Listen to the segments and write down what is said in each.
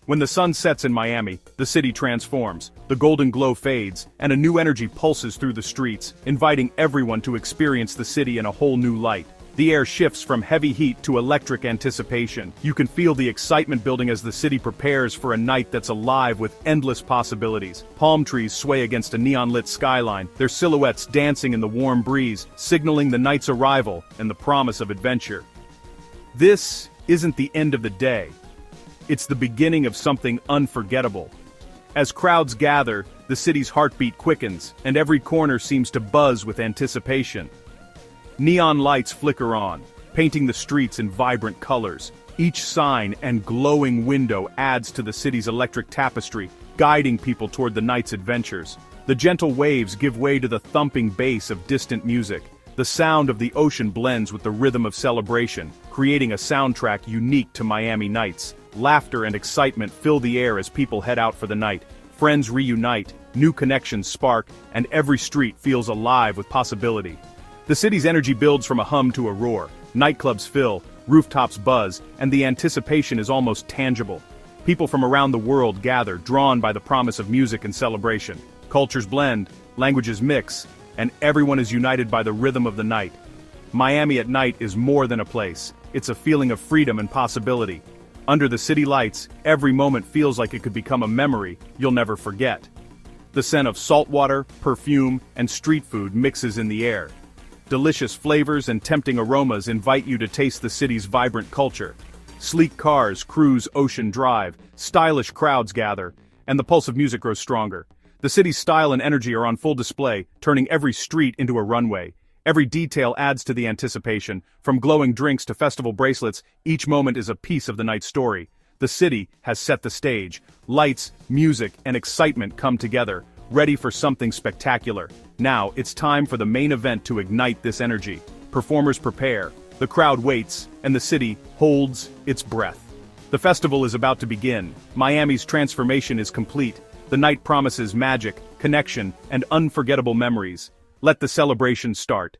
When the sun sets in Miami, the city transforms, the golden glow fades, and a new energy pulses through the streets, inviting everyone to experience the city in a whole new light. The air shifts from heavy heat to electric anticipation. You can feel the excitement building as the city prepares for a night that's alive with endless possibilities. Palm trees sway against a neon-lit skyline, their silhouettes dancing in the warm breeze, signaling the night's arrival and the promise of adventure. This isn't the end of the day. It's the beginning of something unforgettable. As crowds gather, the city's heartbeat quickens, and every corner seems to buzz with anticipation. Neon lights flicker on, painting the streets in vibrant colors. Each sign and glowing window adds to the city's electric tapestry, guiding people toward the night's adventures. The gentle waves give way to the thumping bass of distant music. The sound of the ocean blends with the rhythm of celebration, creating a soundtrack unique to Miami nights. Laughter and excitement fill the air as people head out for the night. Friends reunite, new connections spark, and every street feels alive with possibility. The city's energy builds from a hum to a roar. Nightclubs fill, rooftops buzz, and the anticipation is almost tangible. People from around the world gather, drawn by the promise of music and celebration. Cultures blend, languages mix, and everyone is united by the rhythm of the night. Miami at night is more than a place. It's a feeling of freedom and possibility. Under the city lights, every moment feels like it could become a memory you'll never forget. The scent of saltwater, perfume, and street food mixes in the air. Delicious flavors and tempting aromas invite you to taste the city's vibrant culture. Sleek cars cruise Ocean Drive, stylish crowds gather, and the pulse of music grows stronger. The city's style and energy are on full display, turning every street into a runway. Every detail adds to the anticipation. From glowing drinks to festival bracelets, each moment is a piece of the night's story. The city has set the stage. Lights, music, and excitement come together, ready for something spectacular. Now, it's time for the main event to ignite this energy. Performers prepare, the crowd waits, and the city holds its breath. The festival is about to begin. Miami's transformation is complete. The night promises magic, connection, and unforgettable memories. Let the celebration start.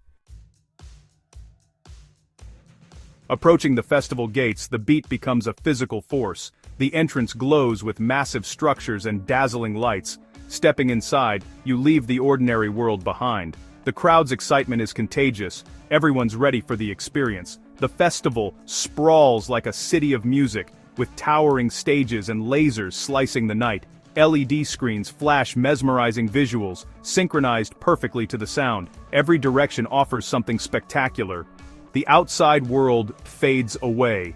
Approaching the festival gates, the beat becomes a physical force. The entrance glows with massive structures and dazzling lights. Stepping inside, you leave the ordinary world behind. The crowd's excitement is contagious. Everyone's ready for the experience. The festival sprawls like a city of music, with towering stages and lasers slicing the night. LED screens flash mesmerizing visuals, synchronized perfectly to the sound. Every direction offers something spectacular. The outside world fades away.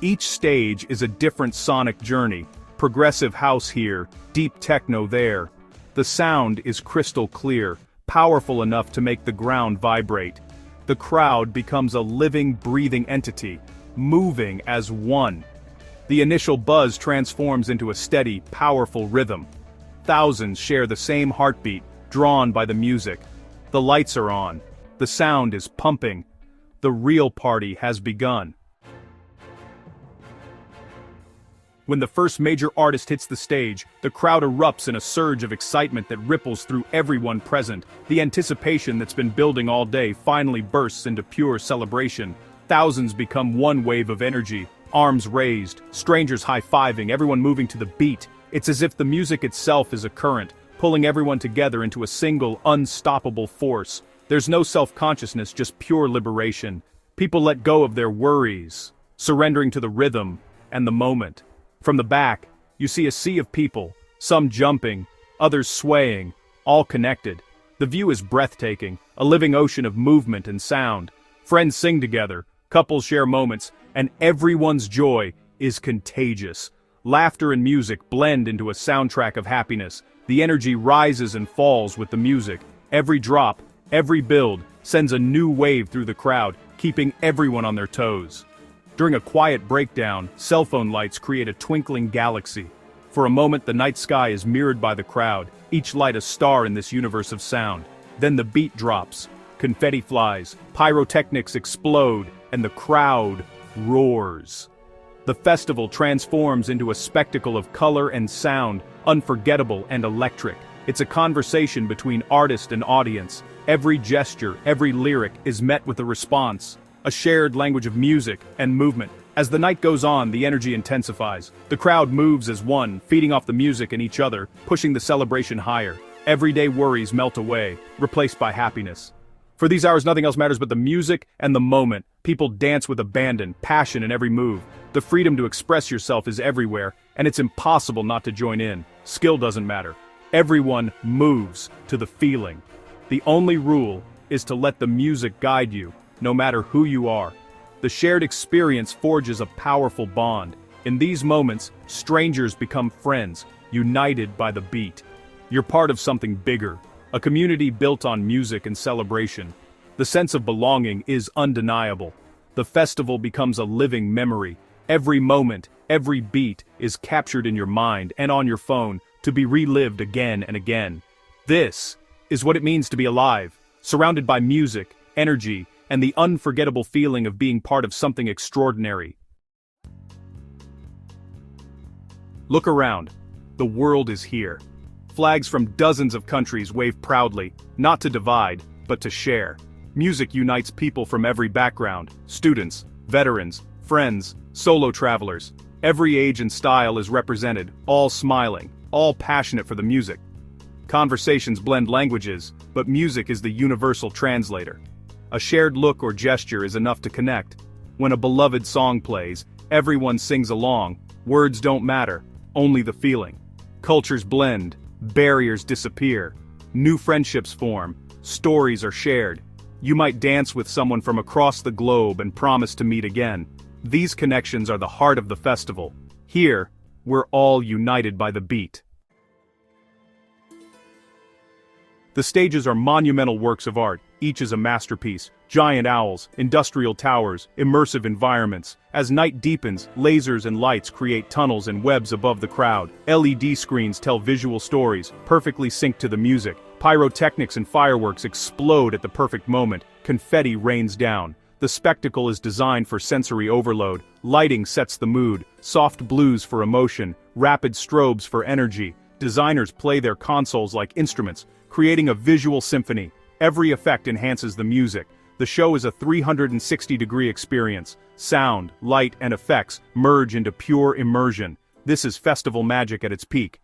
Each stage is a different sonic journey. Progressive house here, deep techno there. The sound is crystal clear, powerful enough to make the ground vibrate. The crowd becomes a living, breathing entity, moving as one. The initial buzz transforms into a steady, powerful rhythm. Thousands share the same heartbeat, drawn by the music. The lights are on. The sound is pumping. The real party has begun. When the first major artist hits the stage, the crowd erupts in a surge of excitement that ripples through everyone present. The anticipation that's been building all day finally bursts into pure celebration. Thousands become one wave of energy, arms raised, strangers high-fiving, everyone moving to the beat. It's as if the music itself is a current, pulling everyone together into a single, unstoppable force. There's no self-consciousness, just pure liberation. People let go of their worries, surrendering to the rhythm and the moment. From the back, you see a sea of people, some jumping, others swaying, all connected. The view is breathtaking, a living ocean of movement and sound. Friends sing together, couples share moments, and everyone's joy is contagious. Laughter and music blend into a soundtrack of happiness. The energy rises and falls with the music. Every drop, every build, sends a new wave through the crowd, keeping everyone on their toes. During a quiet breakdown, cell phone lights create a twinkling galaxy. For a moment, the night sky is mirrored by the crowd, each light a star in this universe of sound. Then the beat drops, confetti flies, pyrotechnics explode, and the crowd roars. The festival transforms into a spectacle of color and sound, unforgettable and electric. It's a conversation between artist and audience. Every gesture, every lyric is met with a response. A shared language of music and movement. As the night goes on, the energy intensifies. The crowd moves as one, feeding off the music and each other, pushing the celebration higher. Everyday worries melt away, replaced by happiness. For these hours, nothing else matters but the music and the moment. People dance with abandon, passion in every move. The freedom to express yourself is everywhere, and it's impossible not to join in. Skill doesn't matter. Everyone moves to the feeling. The only rule is to let the music guide you, no matter who you are. The shared experience forges a powerful bond. In these moments, strangers become friends, united by the beat. You're part of something bigger, a community built on music and celebration. The sense of belonging is undeniable. The festival becomes a living memory. Every moment, every beat is captured in your mind and on your phone to be relived again and again. This is what it means to be alive, surrounded by music, energy, and the unforgettable feeling of being part of something extraordinary. Look around. The world is here. Flags from dozens of countries wave proudly, not to divide, but to share. Music unites people from every background: students, veterans, friends, solo travelers. Every age and style is represented, all smiling, all passionate for the music. Conversations blend languages, but music is the universal translator. A shared look or gesture is enough to connect. When a beloved song plays, everyone sings along. Words don't matter, only the feeling. Cultures blend, barriers disappear. New friendships form, stories are shared. You might dance with someone from across the globe and promise to meet again. These connections are the heart of the festival. Here, we're all united by the beat. The stages are monumental works of art, each is a masterpiece. Giant owls, industrial towers, immersive environments. As night deepens, lasers and lights create tunnels and webs above the crowd. LED screens tell visual stories, perfectly synced to the music. Pyrotechnics and fireworks explode at the perfect moment. Confetti rains down. The spectacle is designed for sensory overload. Lighting sets the mood. Soft blues for emotion. Rapid strobes for energy. Designers play their consoles like instruments, creating a visual symphony. Every effect enhances the music. The show is a 360-degree experience. Sound, light, and effects merge into pure immersion. This is festival magic at its peak.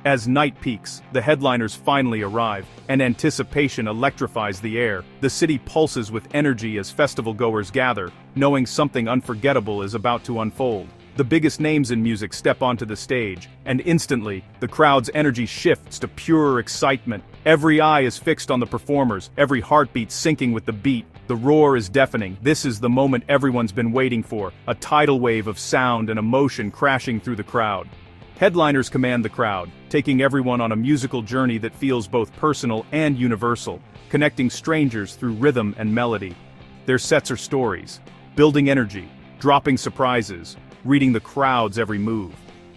As night peaks, the headliners finally arrive, and anticipation electrifies the air. The city pulses with energy as festival-goers gather, knowing something unforgettable is about to unfold. The biggest names in music step onto the stage, and instantly, the crowd's energy shifts to pure excitement. Every eye is fixed on the performers, every heartbeat syncing with the beat. The roar is deafening. This is the moment everyone's been waiting for, a tidal wave of sound and emotion crashing through the crowd. Headliners command the crowd, taking everyone on a musical journey that feels both personal and universal, connecting strangers through rhythm and melody. Their sets are stories, building energy, dropping surprises, reading the crowd's every move.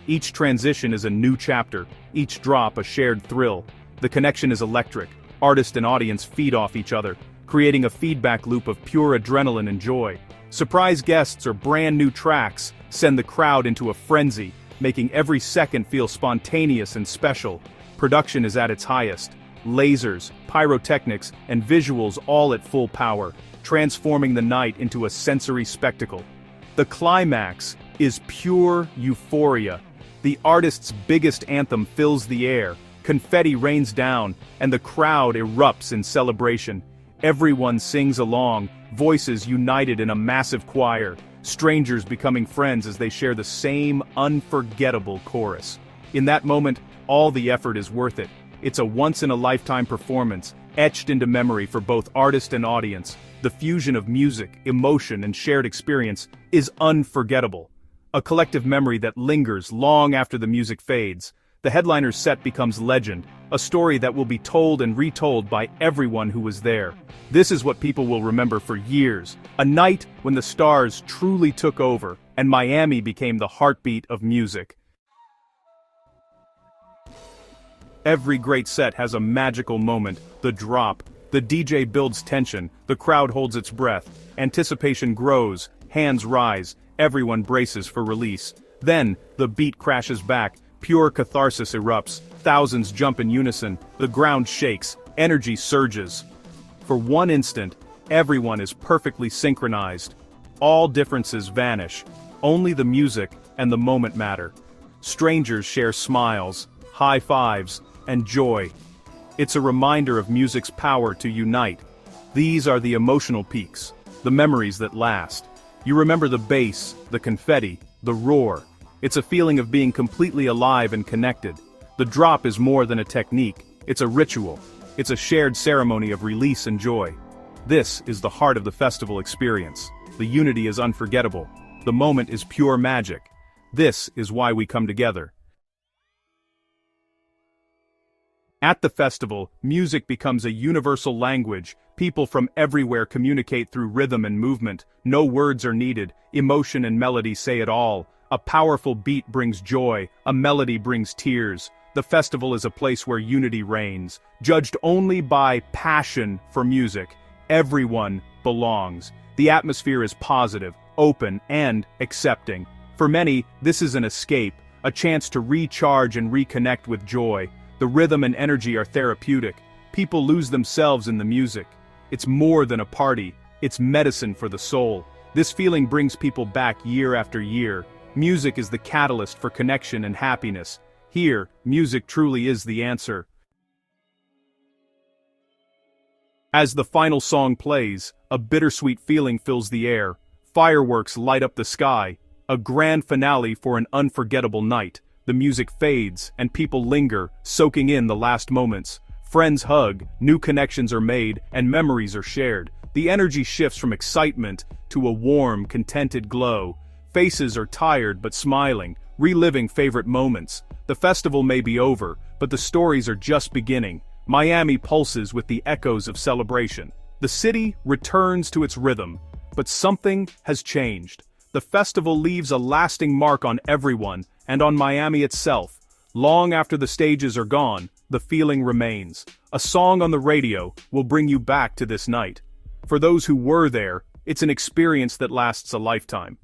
Each transition is a new chapter, each drop a shared thrill. The connection is electric. Artist and audience feed off each other, creating a feedback loop of pure adrenaline and joy. Surprise guests or brand new tracks send the crowd into a frenzy, making every second feel spontaneous and special. Production is at its highest. Lasers, pyrotechnics, and visuals all at full power, transforming the night into a sensory spectacle. The climax is pure euphoria. The artist's biggest anthem fills the air, confetti rains down, and the crowd erupts in celebration. Everyone sings along, voices united in a massive choir, strangers becoming friends as they share the same unforgettable chorus. In that moment, all the effort is worth it. It's a once-in-a-lifetime performance, etched into memory for both artist and audience. The fusion of music, emotion, and shared experience is unforgettable. A collective memory that lingers long after the music fades. The headliner's set becomes legend, a story that will be told and retold by everyone who was there. This is what people will remember for years. A night when the stars truly took over, and Miami became the heartbeat of music. Every great set has a magical moment, the drop. The DJ builds tension, the crowd holds its breath, anticipation grows, hands rise, everyone braces for release. Then, the beat crashes back, pure catharsis erupts, thousands jump in unison, the ground shakes, energy surges. For one instant, Everyone is perfectly synchronized. All differences vanish. Only the music and the moment matter. Strangers share smiles, high fives, and joy. It's a reminder of music's power to unite. These are the emotional peaks, the memories that last. You remember the bass, the confetti, the roar. It's a feeling of being completely alive and connected. The drop is more than a technique, it's a ritual. It's a shared ceremony of release and joy. This is the heart of the festival experience. The unity is unforgettable. The moment is pure magic. This is why we come together. At the festival, music becomes a universal language. People from everywhere communicate through rhythm and movement. No words are needed. Emotion and melody say it all. A powerful beat brings joy. A melody brings tears. The festival is a place where unity reigns. Judged only by passion for music, everyone belongs. The atmosphere is positive, open, and accepting. For many, this is an escape, a chance to recharge and reconnect with joy. The rhythm and energy are therapeutic. People lose themselves in the music. It's more than a party, it's medicine for the soul. This feeling brings people back year after year. Music is the catalyst for connection and happiness. Here, music truly is the answer. As the final song plays, a bittersweet feeling fills the air. Fireworks light up the sky. A grand finale for an unforgettable night. The music fades, and people linger, soaking in the last moments. Friends hug, new connections are made, and memories are shared. The energy shifts from excitement to a warm, contented glow. Faces are tired but smiling, reliving favorite moments. The festival may be over, but the stories are just beginning. Miami pulses with the echoes of celebration. The city returns to its rhythm, but something has changed. The festival leaves a lasting mark on everyone, and on Miami itself. Long after the stages are gone, the feeling remains. A song on the radio will bring you back to this night. For those who were there, it's an experience that lasts a lifetime.